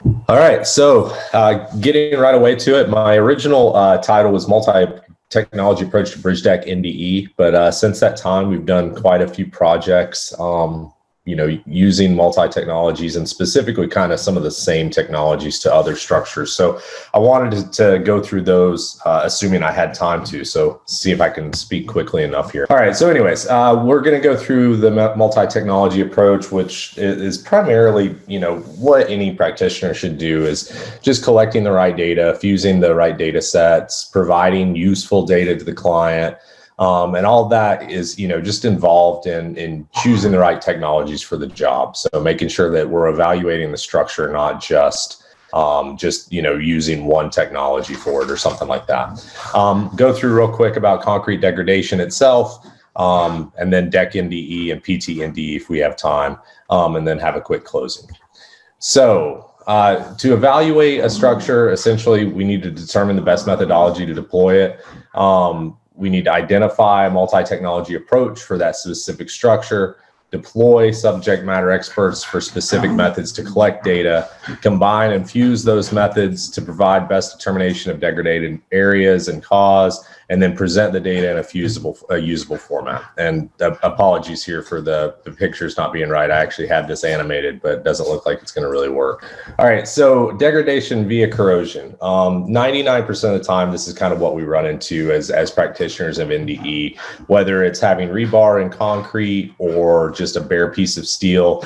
All right, so getting right away to it, my original title was Multi-Technology Approach to Bridge Deck NDE, but since that time, we've done quite a few projects, using multi-technologies and specifically kind of some of the same technologies to other structures. So I wanted to go through those, assuming I had time to, so see if I can speak quickly enough here. All right, so anyways, we're going to go through the multi-technology approach, which is primarily, what any practitioner should do is just collecting the right data, fusing the right data sets, providing useful data to the client, and all that is, just involved in choosing the right technologies for the job. So making sure that we're evaluating the structure, not just using one technology for it or something like that. Go through real quick about concrete degradation itself, and then deck NDE and PT NDE if we have time, and then have a quick closing. So to evaluate a structure, essentially, we need to determine the best methodology to deploy it. We need to identify a multi-technology approach for that specific structure, deploy subject matter experts for specific methods to collect data, combine and fuse those methods to provide best determination of degraded areas and cause, and then present the data in a usable format. And apologies here for the pictures not being right. I actually had this animated, but it doesn't look like it's going to really work. All right, so degradation via corrosion. 99% of the time, this is kind of what we run into as practitioners of NDE, whether it's having rebar in concrete or just a bare piece of steel.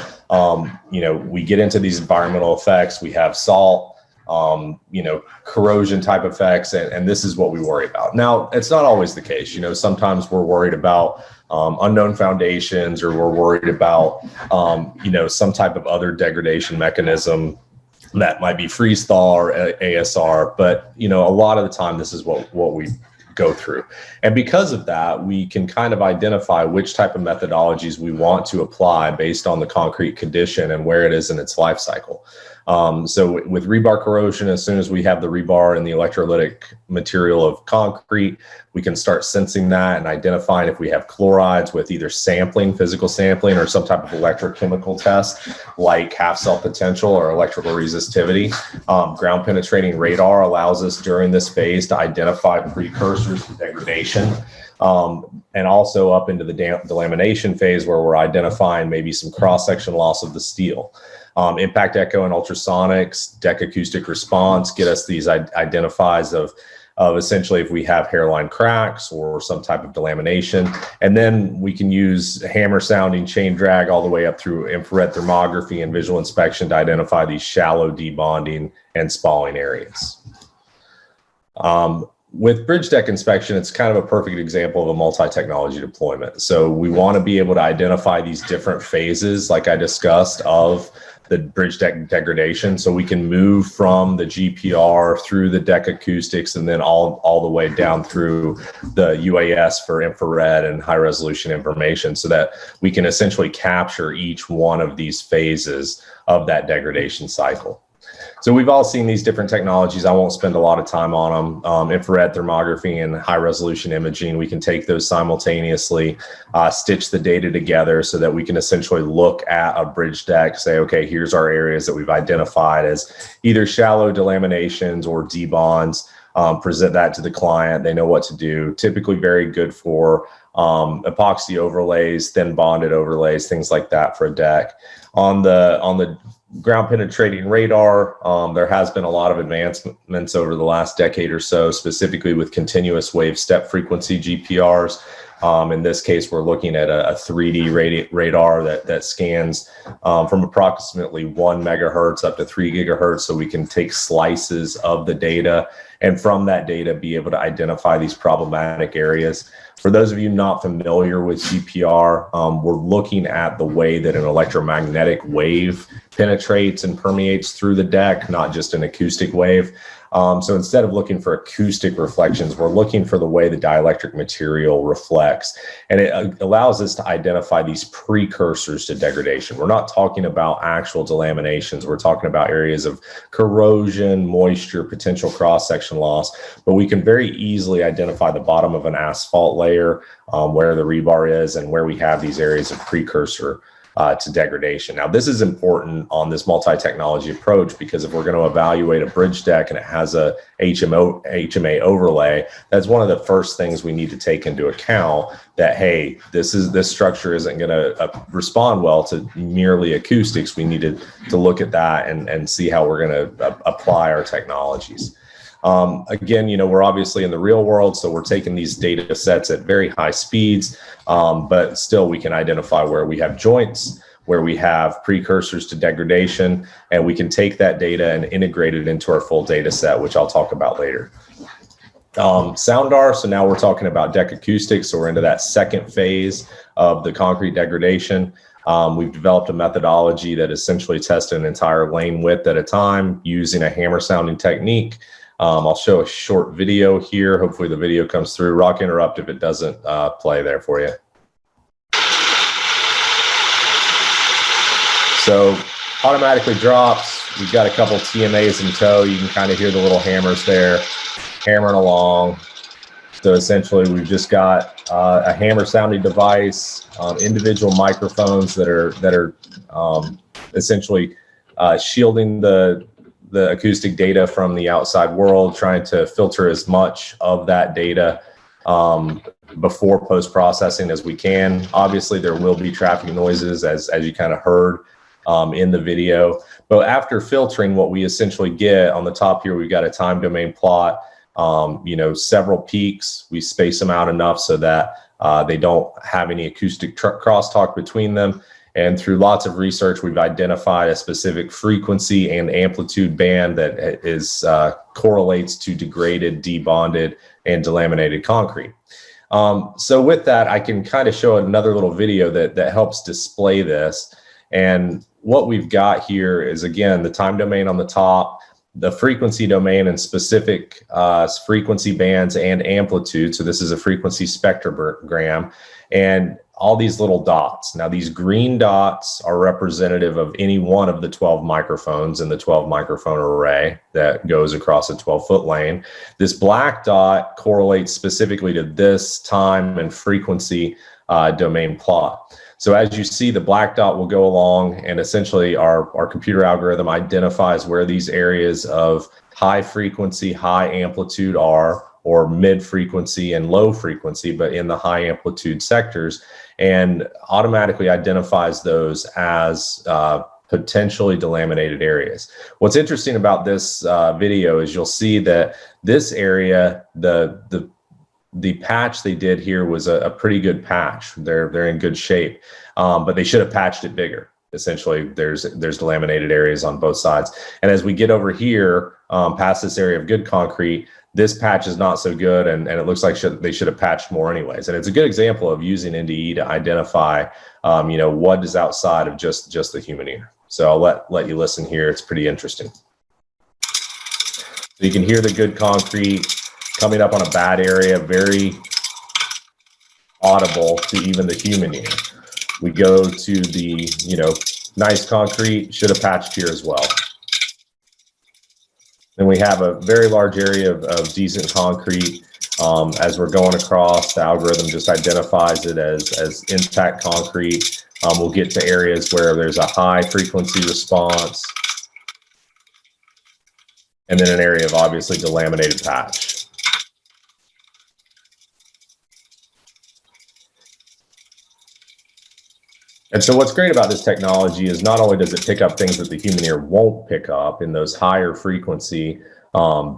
We get into these environmental effects. We have salt, corrosion type effects, and this is what we worry about. Now, it's not always the case. Sometimes we're worried about unknown foundations, or we're worried about, some type of other degradation mechanism that might be freeze thaw or ASR. But, a lot of the time, this is what we go through. And because of that, we can kind of identify which type of methodologies we want to apply based on the concrete condition and where it is in its life cycle. So with rebar corrosion, as soon as we have the rebar and the electrolytic material of concrete, we can start sensing that and identifying if we have chlorides with either physical sampling, or some type of electrochemical test like half cell potential or electrical resistivity. Ground penetrating radar allows us during this phase to identify precursors to degradation. And also up into the delamination phase, where we're identifying maybe some cross-section loss of the steel. Impact echo and ultrasonics, deck acoustic response get us these identifies of essentially if we have hairline cracks or some type of delamination. And then we can use hammer sounding, chain drag, all the way up through infrared thermography and visual inspection to identify these shallow debonding and spalling areas. With bridge deck inspection, it's kind of a perfect example of a multi-technology deployment. So we want to be able to identify these different phases, like I discussed, of the bridge deck degradation. So we can move from the GPR through the deck acoustics and then all the way down through the UAS for infrared and high resolution information, so that we can essentially capture each one of these phases of that degradation cycle. So we've all seen these different technologies. I won't spend a lot of time on them. Infrared thermography and high resolution imaging, we can take those simultaneously, stitch the data together so that we can essentially look at a bridge deck, say, okay, here's our areas that we've identified as either shallow delaminations or debonds, present that to the client. They know what to do. Typically very good for epoxy overlays, thin bonded overlays, things like that for a deck. On the ground penetrating radar, there has been a lot of advancements over the last decade or so, specifically with continuous wave step frequency GPRs. In this case, we're looking at a 3D radar that scans from approximately 1 megahertz up to 3 gigahertz, so we can take slices of the data, and from that data be able to identify these problematic areas. For those of you not familiar with GPR, we're looking at the way that an electromagnetic wave penetrates and permeates through the deck, not just an acoustic wave. So instead of looking for acoustic reflections, we're looking for the way the dielectric material reflects. And it allows us to identify these precursors to degradation. We're not talking about actual delaminations. We're talking about areas of corrosion, moisture, potential cross-section loss. But we can very easily identify the bottom of an asphalt layer, where the rebar is and where we have these areas of precursor to degradation. Now, this is important on this multi-technology approach, because if we're going to evaluate a bridge deck and it has a HMA overlay, that's one of the first things we need to take into account, that, hey, this structure isn't going to respond well to merely acoustics. We need to look at that and see how we're going to apply our technologies. Again, we're obviously in the real world, so we're taking these data sets at very high speeds, but still we can identify where we have joints, where we have precursors to degradation, and we can take that data and integrate it into our full data set, which I'll talk about later. SounDAR, so now we're talking about deck acoustics, so we're into that second phase of the concrete degradation. We've developed a methodology that essentially tests an entire lane width at a time using a hammer sounding technique. I'll show a short video here. Hopefully the video comes through. Rock interrupt if it doesn't play there for you. So automatically drops. We've got a couple TMAs in tow. You can kind of hear the little hammers there, hammering along. So essentially we've just got a hammer sounding device, individual microphones that are essentially shielding the acoustic data from the outside world, trying to filter as much of that data before post-processing as we can. Obviously, there will be traffic noises, as you kind of heard in the video. But after filtering, what we essentially get on the top here, we've got a time domain plot, several peaks. We space them out enough so that they don't have any acoustic crosstalk between them. And through lots of research, we've identified a specific frequency and amplitude band that is correlates to degraded, debonded, and delaminated concrete. So with that, I can kind of show another little video that helps display this. And what we've got here is, again, the time domain on the top, the frequency domain and specific frequency bands and amplitude. So this is a frequency spectrogram, and all these little dots. Now, these green dots are representative of any one of the 12 microphones in the 12 microphone array that goes across a 12-foot lane. This black dot correlates specifically to this time and frequency domain plot. So as you see, the black dot will go along, and essentially our computer algorithm identifies where these areas of high frequency, high amplitude are, or mid frequency and low frequency, but in the high amplitude sectors, and automatically identifies those as potentially delaminated areas. What's interesting about this video is you'll see that this area, the patch they did here was a pretty good patch. They're in good shape, but they should have patched it bigger. Essentially, there's delaminated areas on both sides. And as we get over here, past this area of good concrete, this patch is not so good, and it looks like they should have patched more anyways. And it's a good example of using NDE to identify, what is outside of just the human ear. So I'll let you listen here. It's pretty interesting. So you can hear the good concrete coming up on a bad area, very audible to even the human ear. We go to the, nice concrete, should have patched here as well. Then we have a very large area of decent concrete. As we're going across, the algorithm just identifies it as intact concrete. We'll get to areas where there's a high frequency response, and then an area of obviously delaminated patch. And so what's great about this technology is not only does it pick up things that the human ear won't pick up in those higher frequency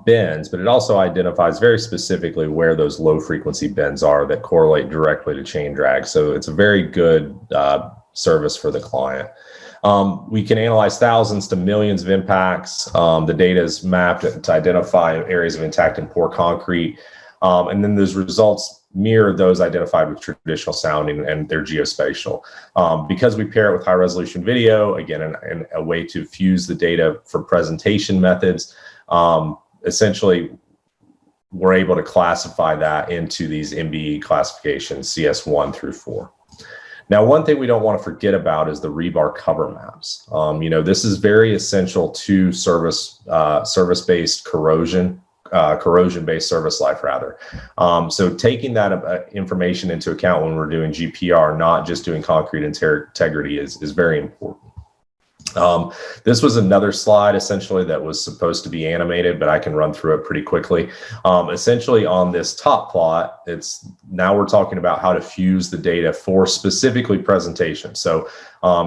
bends, but it also identifies very specifically where those low frequency bends are that correlate directly to chain drag. So it's a very good service for the client. We can analyze thousands to millions of impacts. The data is mapped to identify areas of intact and poor concrete. And then those results mirror those identified with traditional sounding, and they're geospatial. Because we pair it with high resolution video, again, and a way to fuse the data for presentation methods, essentially we're able to classify that into these MBE classifications, CS1 through 4. Now, one thing we don't want to forget about is the Rebar cover maps. This is very essential to service-based corrosion corrosion-based service life rather. So taking that information into account when we're doing GPR, not just doing concrete integrity, is very important. This was another slide essentially that was supposed to be animated, but I can run through it pretty quickly. Essentially on this top plot, now we're talking about how to fuse the data for specifically presentation. So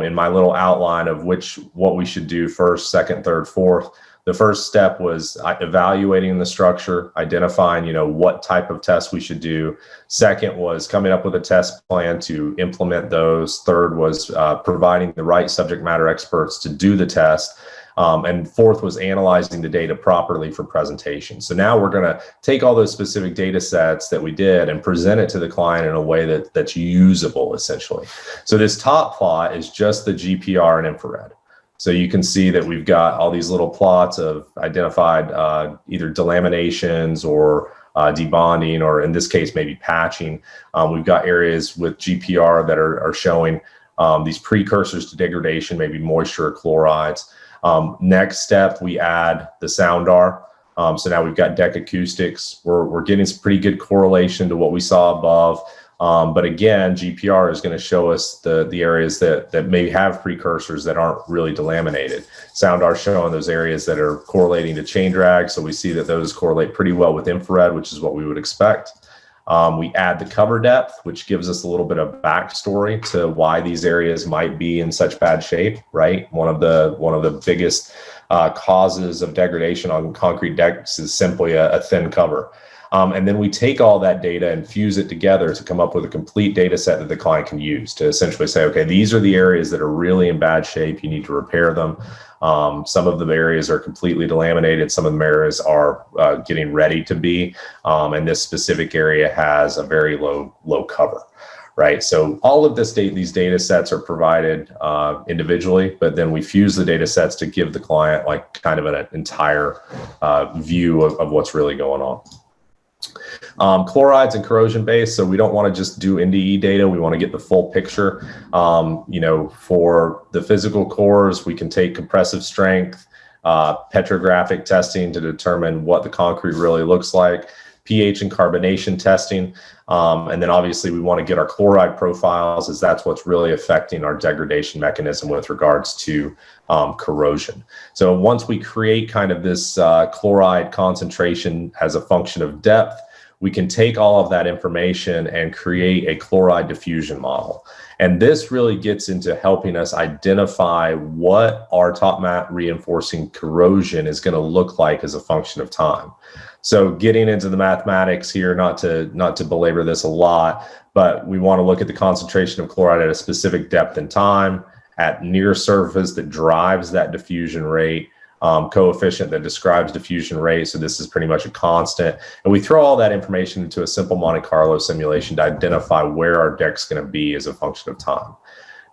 in my little outline of what we should do first, second, third, fourth, the first step was evaluating the structure, identifying, what type of test we should do. Second was coming up with a test plan to implement those. Third was providing the right subject matter experts to do the test. And fourth was analyzing the data properly for presentation. So now we're going to take all those specific data sets that we did and present it to the client in a way that's usable, essentially. So this top plot is just the GPR and infrared. So you can see that we've got all these little plots of identified either delaminations or debonding, or in this case, maybe patching. We've got areas with GPR that are showing these precursors to degradation, maybe moisture or chlorides. Next step, we add the SounDAR. So now we've got deck acoustics. We're getting some pretty good correlation to what we saw above. But again, GPR is going to show us the areas that may have precursors that aren't really delaminated. SounDAR showing those areas that are correlating to chain drag. So we see that those correlate pretty well with infrared, which is what we would expect. We add the cover depth, which gives us a little bit of backstory to why these areas might be in such bad shape, right? One of the biggest causes of degradation on concrete decks is simply a thin cover. And then we take all that data and fuse it together to come up with a complete data set that the client can use to essentially say, okay, these are the areas that are really in bad shape. You need to repair them. Some of the areas are completely delaminated. Some of the areas are getting ready to be. And this specific area has a very low cover, right? So all of these data sets are provided individually, but then we fuse the data sets to give the client like kind of an entire view of what's really going on. Chlorides and corrosion based, so we don't want to just do NDE data. We want to get the full picture. For the physical cores, we can take compressive strength, petrographic testing to determine what the concrete really looks like, pH and carbonation testing, and then obviously we want to get our chloride profiles, as that's what's really affecting our degradation mechanism with regards to corrosion. So once we create kind of this chloride concentration as a function of depth, we can take all of that information and create a chloride diffusion model. And this really gets into helping us identify what our top mat reinforcing corrosion is going to look like as a function of time. So getting into the mathematics here, not to belabor this a lot, but we want to look at the concentration of chloride at a specific depth and time, at near surface that drives that diffusion rate, coefficient that describes diffusion rate. So this is pretty much a constant. And we throw all that information into a simple Monte Carlo simulation to identify where our deck's going to be as a function of time.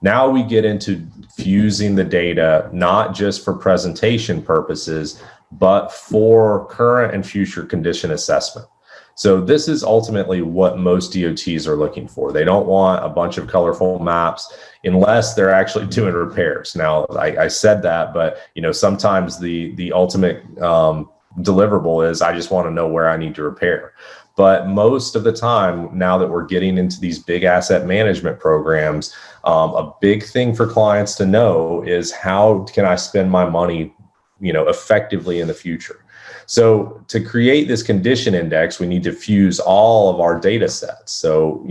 Now we get into fusing the data, not just for presentation purposes, but for current and future condition assessment. So this is ultimately what most DOTs are looking for. They don't want a bunch of colorful maps unless they're actually doing repairs. Now, I said that, but sometimes the ultimate deliverable is I just want to know where I need to repair. But most of the time, now that we're getting into these big asset management programs, a big thing for clients to know is how can I spend my money, effectively in the future. So to create this condition index, we need to fuse all of our data sets. So,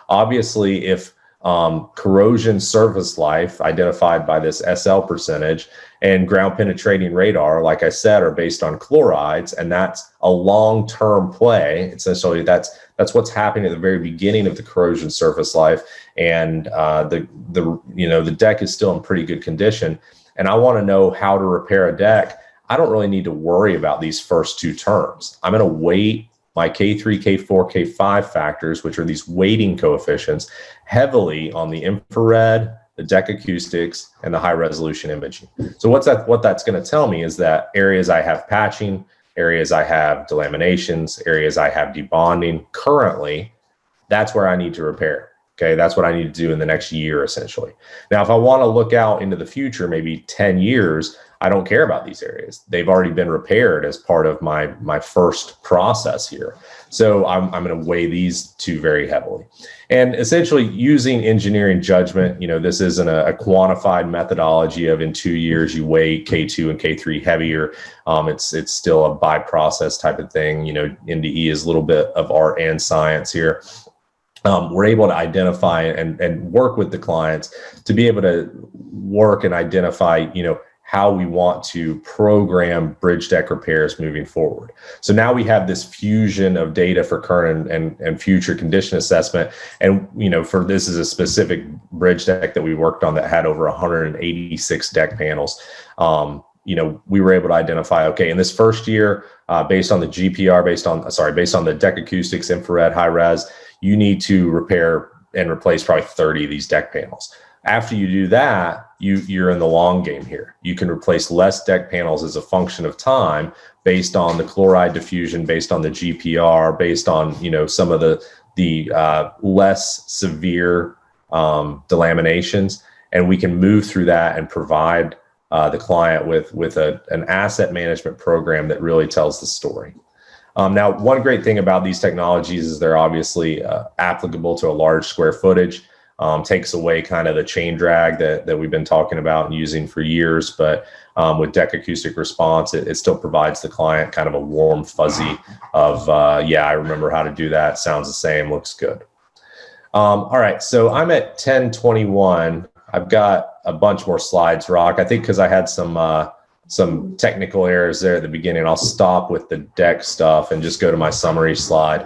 obviously if corrosion surface life identified by this SL percentage and ground penetrating radar, like I said, are based on chlorides, and that's a long-term play. Essentially, that's what's happening at the very beginning of the corrosion surface life, and the deck is still in pretty good condition. And I want to know how to repair a deck. I don't really need to worry about these first two terms. I'm going to weight my K3, K4, K5 factors, which are these weighting coefficients, heavily on the infrared, the deck acoustics, and the high resolution imaging. So what that's going to tell me is that areas I have patching, areas I have delaminations, areas I have debonding currently, that's where I need to repair. Okay, that's what I need to do in the next year, essentially. Now, if I want to look out into the future, maybe 10 years, I don't care about these areas. They've already been repaired as part of my first process here. So I'm going to weigh these two very heavily. And essentially using engineering judgment, this isn't a quantified methodology of in 2 years you weigh K2 and K3 heavier. It's still a by process type of thing. NDE is a little bit of art and science here. We're able to identify and work with the clients to be able to work and identify, how we want to program bridge deck repairs moving forward. So now we have this fusion of data for current and future condition assessment. And, for this is a specific bridge deck that we worked on that had over 186 deck panels. We were able to identify, okay, in this first year, based on the GPR, based on the deck acoustics, infrared, high res, you need to repair and replace probably 30 of these deck panels. After you do that, you're in the long game here. You can replace less deck panels as a function of time based on the chloride diffusion, based on the GPR, based on some of the less severe delaminations, and we can move through that and provide the client with an asset management program that really tells the story. Now, one great thing about these technologies is they're obviously applicable to a large square footage. Takes away kind of the chain drag that we've been talking about and using for years. But with deck acoustic response, it still provides the client kind of a warm fuzzy of, I remember how to do that. Sounds the same, looks good. All right, so I'm at 10:21. I've got a bunch more slides, Rock. I think because I had some technical errors there at the beginning, I'll stop with the deck stuff and just go to my summary slide.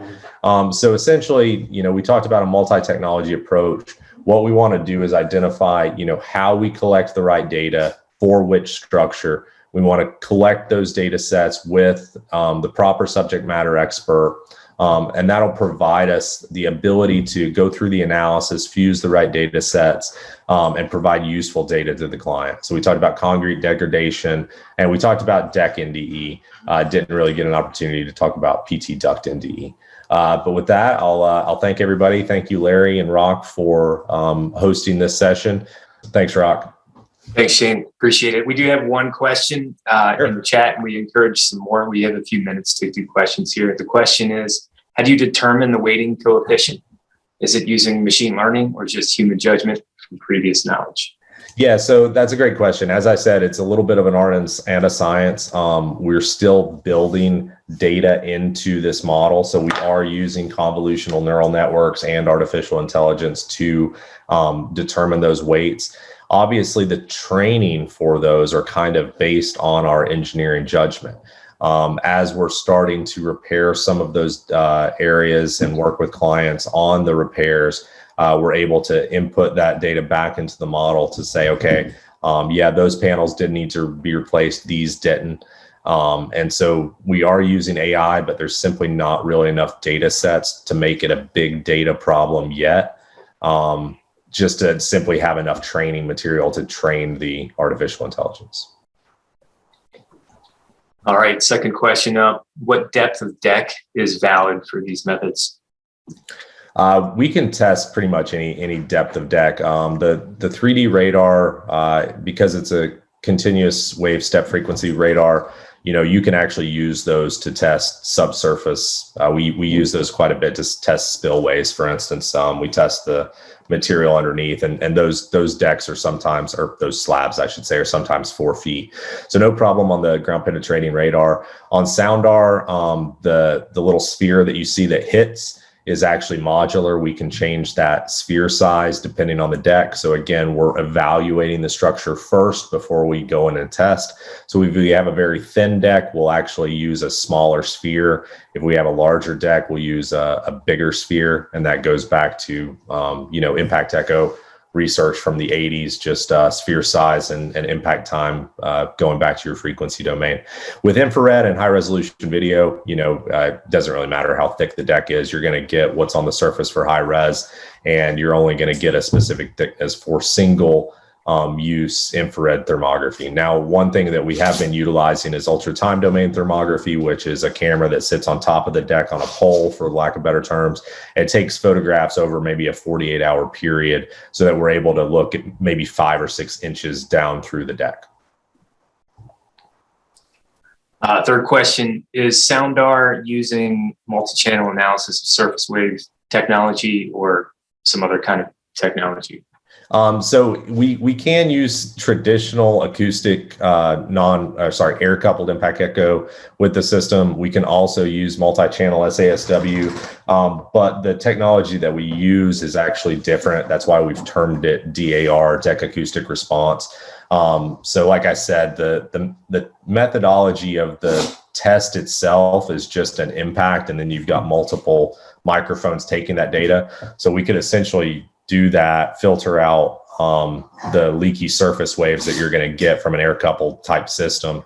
So essentially, we talked about a multi-technology approach. What we want to do is identify, how we collect the right data for which structure. We want to collect those data sets with the proper subject matter expert. And that'll provide us the ability to go through the analysis, fuse the right data sets, and provide useful data to the client. So we talked about concrete degradation, and we talked about deck NDE. Didn't really get an opportunity to talk about PT duct NDE. But with that, I'll thank everybody. Thank you, Larry and Rock, for hosting this session. Thanks, Rock. Thanks, Shane. Appreciate it. We do have one question in the chat, and we encourage some more. We have a few minutes to do questions here. The question is, how do you determine the weighting coefficient? Is it using machine learning or just human judgment from previous knowledge? Yeah, so that's a great question. As I said, it's a little bit of an art and a science. We're still building data into this model. So we are using convolutional neural networks and artificial intelligence to determine those weights. Obviously, the training for those are kind of based on our engineering judgment. As we're starting to repair some of those areas and work with clients on the repairs, we're able to input that data back into the model to say, okay, those panels did need to be replaced, these didn't. And so we are using AI, but there's simply not really enough data sets to make it a big data problem yet, just to simply have enough training material to train the artificial intelligence. All right, second question up. What depth of deck is valid for these methods? We can test pretty much any depth of deck. The 3D radar, because it's a continuous wave step frequency radar, you can actually use those to test subsurface. We use those quite a bit to test spillways, for instance. We test the material underneath, and those decks are sometimes, or those slabs, I should say, are sometimes 4 feet. So no problem on the ground penetrating radar. On SounDAR, the little sphere that you see that hits is actually modular. We can change that sphere size depending on the deck. So again, we're evaluating the structure first before we go in and test. So if we have a very thin deck, we'll actually use a smaller sphere. If we have a larger deck, we'll use a bigger sphere. And that goes back to, impact echo research from the 80s, just sphere size and impact time, going back to your frequency domain. With infrared and high resolution video, it doesn't really matter how thick the deck is. You're going to get what's on the surface for high res, and you're only going to get a specific thickness for single use infrared thermography. Now, one thing that we have been utilizing is ultra time domain thermography, which is a camera that sits on top of the deck on a pole, for lack of better terms. It takes photographs over maybe a 48-hour period so that we're able to look at maybe 5 or 6 inches down through the deck. Third question, is SounDAR using multi-channel analysis of surface wave technology or some other kind of technology? So we can use traditional acoustic air coupled impact echo with the system. We can also use multi-channel SASW, but the technology that we use is actually different. That's why we've termed it DAR, Deck Acoustic Response. So like I said, the methodology of the test itself is just an impact, and then you've got multiple microphones taking that data. So we could essentially do that, filter out the leaky surface waves that you're going to get from an air coupled type system,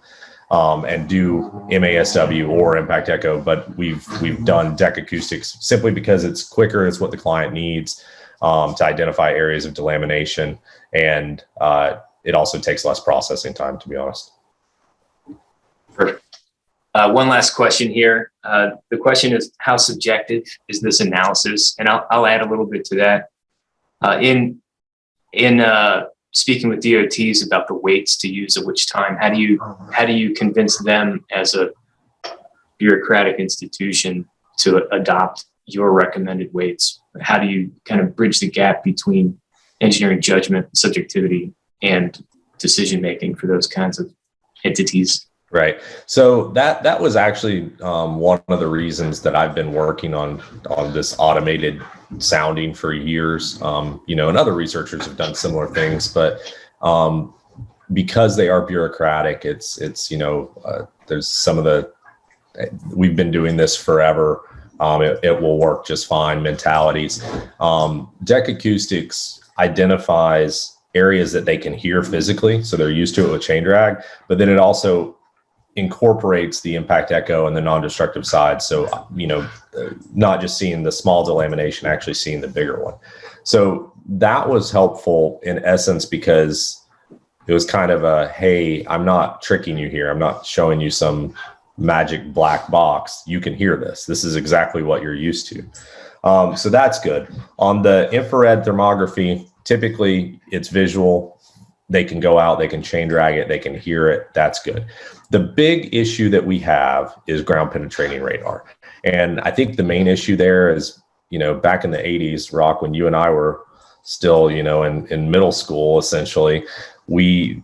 and do MASW or impact echo. But we've done deck acoustics simply because it's quicker. It's what the client needs to identify areas of delamination, and it also takes less processing time, to be honest. Perfect. One last question here. The question is, how subjective is this analysis? And I'll add a little bit to that. In speaking with DOTs about the weights to use at which time, how do you convince them as a bureaucratic institution to adopt your recommended weights? How do you kind of bridge the gap between engineering judgment, subjectivity, and decision making for those kinds of entities? Right. So that was actually one of the reasons that I've been working on this automated sounding for years. And other researchers have done similar things, but because they are bureaucratic, it's there's some of the, we've been doing this forever. It will work just fine mentalities. Deck acoustics identifies areas that they can hear physically, so they're used to it with chain drag, but then it also incorporates the impact echo and the non-destructive side. So, not just seeing the small delamination, actually seeing the bigger one. So that was helpful in essence, because it was kind of a, hey, I'm not tricking you here. I'm not showing you some magic black box. You can hear this. This is exactly what you're used to. So that's good. On the infrared thermography, typically it's visual. They can go out, they can chain drag it, they can hear it. That's good. The big issue that we have is ground penetrating radar. And I think the main issue there is, back in the 80s, Rock, when you and I were still, in middle school, essentially,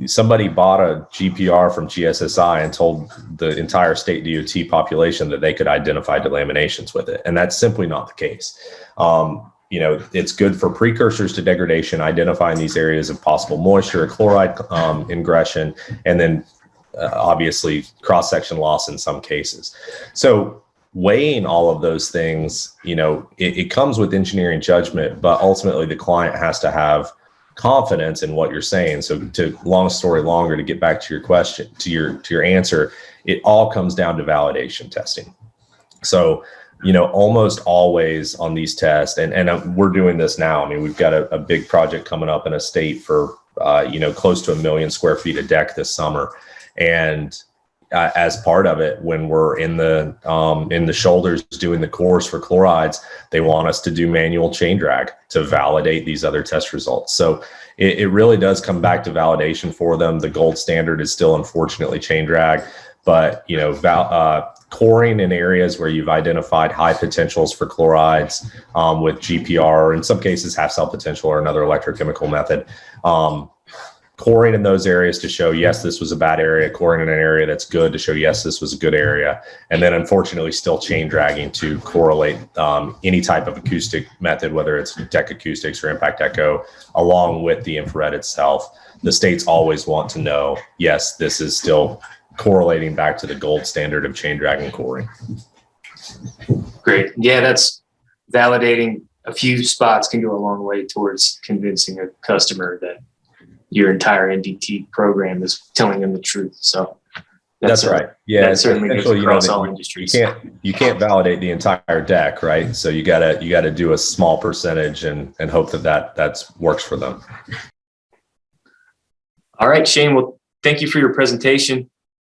somebody bought a GPR from GSSI and told the entire state DOT population that they could identify delaminations with it. And that's simply not the case. It's good for precursors to degradation, identifying these areas of possible moisture or chloride ingression, and then obviously cross-section loss in some cases. So weighing all of those things, it comes with engineering judgment, but ultimately the client has to have confidence in what you're saying. So to long story longer, to get back to your question, to your answer, it all comes down to validation testing. So almost always on these tests, and we're doing this now. I mean, we've got a big project coming up in a state for, close to 1 million square feet of deck this summer. And as part of it, when we're in the shoulders doing the cores for chlorides, they want us to do manual chain drag to validate these other test results. So it really does come back to validation for them. The gold standard is still, unfortunately, chain drag, but coring in areas where you've identified high potentials for chlorides with GPR, or in some cases half cell potential or another electrochemical method. Coring in those areas to show, yes, this was a bad area, coring in an area that's good to show, yes, this was a good area. And then unfortunately still chain dragging to correlate any type of acoustic method, whether it's deck acoustics or impact echo, along with the infrared itself. The states always want to know, yes, this is still correlating back to the gold standard of chain drag and coring. Great. Yeah, that's validating. A few spots can go a long way towards convincing a customer that your entire NDT program is telling them the truth. So that's right. Yeah, that certainly goes across all industries. You can't validate the entire deck, right? So you gotta do a small percentage and hope that works for them. All right, Shane. Well, thank you for your presentation.